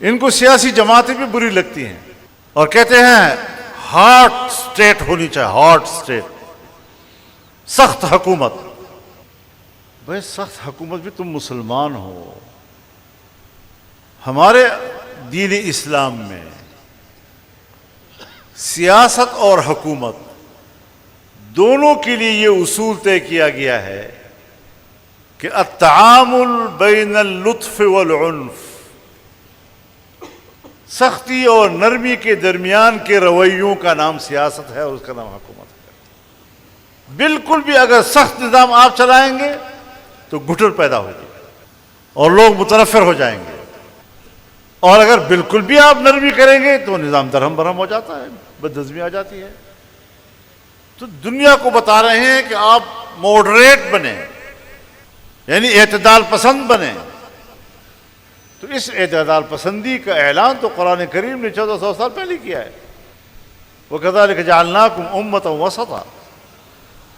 ان کو سیاسی جماعتیں بھی بری لگتی ہیں اور کہتے ہیں ہارڈ اسٹیٹ ہونی چاہیے، ہارڈ اسٹیٹ، سخت حکومت۔ بھائی سخت حکومت بھی تم مسلمان ہو۔ ہمارے دین اسلام میں سیاست اور حکومت دونوں کے لیے یہ اصول طے کیا گیا ہے کہ التعامل بین اللطف والعنف، سختی اور نرمی کے درمیان کے رویوں کا نام سیاست ہے اور اس کا نام حکومت ہے۔ بالکل بھی اگر سخت نظام آپ چلائیں گے تو گھٹن پیدا ہوگی اور لوگ متنفر ہو جائیں گے، اور اگر بالکل بھی آپ نرمی کریں گے تو نظام درہم برہم ہو جاتا ہے، بدنظمی آ جاتی ہے۔ تو دنیا کو بتا رہے ہیں کہ آپ ماڈریٹ بنیں، یعنی اعتدال پسند بنیں۔ تو اس اعتدال پسندی کا اعلان تو قرآن کریم نے 1400 سال پہلے کیا ہے۔ وَكَذَلِكَ جَعَلْنَاكُمْ أُمَّةً وَسَطًا،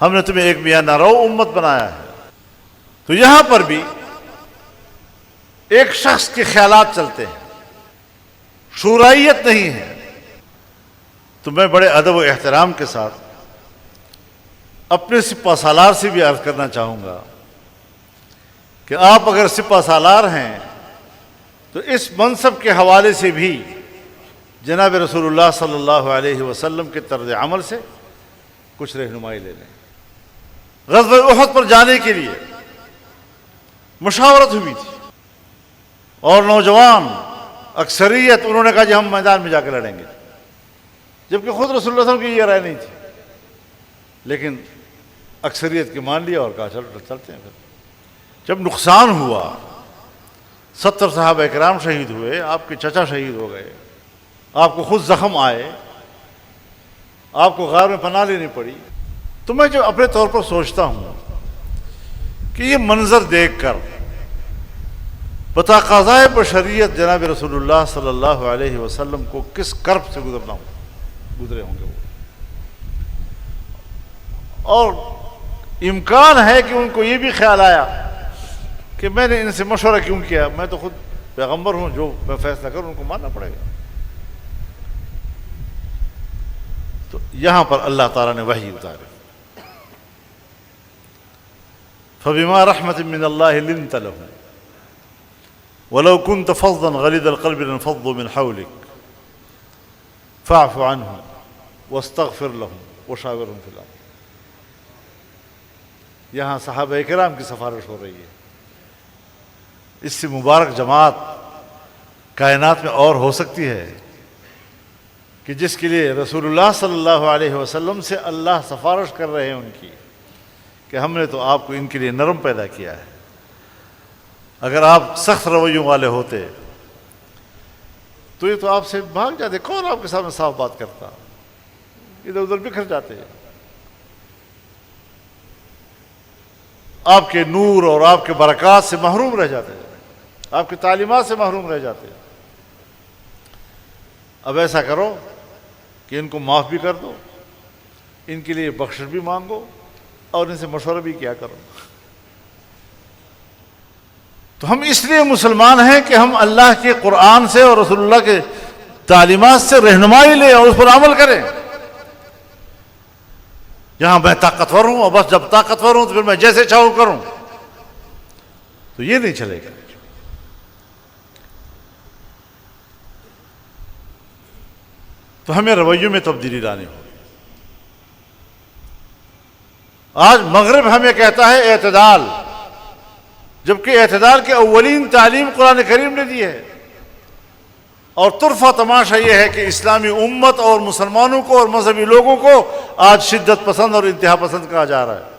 ہم نے تمہیں ایک میانہ رو امت بنایا ہے۔ تو یہاں پر بھی ایک شخص کے خیالات چلتے ہیں، شورائیت نہیں ہے۔ تو میں بڑے ادب و احترام کے ساتھ اپنے سپہ سالار سے بھی عرض کرنا چاہوں گا کہ آپ اگر سپہ سالار ہیں تو اس منصب کے حوالے سے بھی جناب رسول اللہ صلی اللہ علیہ وسلم کے طرز عمل سے کچھ رہنمائی لے لیں۔ غزوہ احد پر جانے کے لیے مشاورت ہوئی تھی اور نوجوان اکثریت انہوں نے کہا جی ہم میدان میں جا کے لڑیں گے، جبکہ خود رسول اللہ صلی اللہ علیہ وسلم کی یہ رائے نہیں تھی، لیکن اکثریت کی مان لیا اور کہا چلو چلتے ہیں۔ پھر جب نقصان ہوا، 70 صحابہ کرام شہید ہوئے، آپ کے چچا شہید ہو گئے، آپ کو خود زخم آئے، آپ کو غار میں پناہ لینی پڑی، تو میں جو اپنے طور پر سوچتا ہوں کہ یہ منظر دیکھ کر بتقاضائے بشریت جناب رسول اللہ صلی اللہ علیہ وسلم کو کس کرب سے گزرے ہوں گے وہ، اور امکان ہے کہ ان کو یہ بھی خیال آیا کہ میں نے ان سے مشورہ کیوں کیا، میں تو خود پیغمبر ہوں، جو میں فیصلہ کروں ان کو ماننا پڑے گا۔ تو یہاں پر اللہ تعالیٰ نے وحی اتاری، فَبِمَا رَحْمَةٍ مِّنَ اللَّهِ لِنْتَ لَهُمْ وَلَوْ كُنْتَ فَظًّا غَلِيظَ الْقَلْبِ لَانفَضُّوا مِنْ حَوْلِكَ فَاعْفُ عَنْهُمْ وَاسْتَغْفِرْ لَهُمْ وَشَاوِرْهُمْ فِي الْأَمْرِ۔ یہاں صحابہ کرام کی سفارش ہو رہی ہے۔ اس سے مبارک جماعت کائنات میں اور ہو سکتی ہے کہ جس کے لیے رسول اللہ صلی اللہ علیہ وسلم سے اللہ سفارش کر رہے ہیں ان کی، کہ ہم نے تو آپ کو ان کے لیے نرم پیدا کیا ہے۔ اگر آپ سخت رویوں والے ہوتے تو یہ تو آپ سے بھاگ جاتے، کون آپ کے سامنے صاف بات کرتا، ادھر ادھر بکھر جاتے، آپ کے نور اور آپ کے برکات سے محروم رہ جاتے، آپ کی تعلیمات سے محروم رہ جاتے۔ اب ایسا کرو کہ ان کو معاف بھی کر دو، ان کے لیے بخشش بھی مانگو اور ان سے مشورہ بھی کیا کرو۔ تو ہم اس لیے مسلمان ہیں کہ ہم اللہ کے قرآن سے اور رسول اللہ کے تعلیمات سے رہنمائی لیں اور اس پر عمل کریں۔ یہاں میں طاقتور ہوں اور بس جب طاقتور ہوں تو پھر میں جیسے چاہوں کروں، تو یہ نہیں چلے گا۔ تو ہمیں رویوں میں تبدیلی لانی ہوگی۔ آج مغرب ہمیں کہتا ہے اعتدال، جبکہ اعتدال کی اولین تعلیم قرآن کریم نے دی ہے، اور طرفہ تماشا یہ ہے کہ اسلامی امت اور مسلمانوں کو اور مذہبی لوگوں کو آج شدت پسند اور انتہا پسند کہا جا رہا ہے۔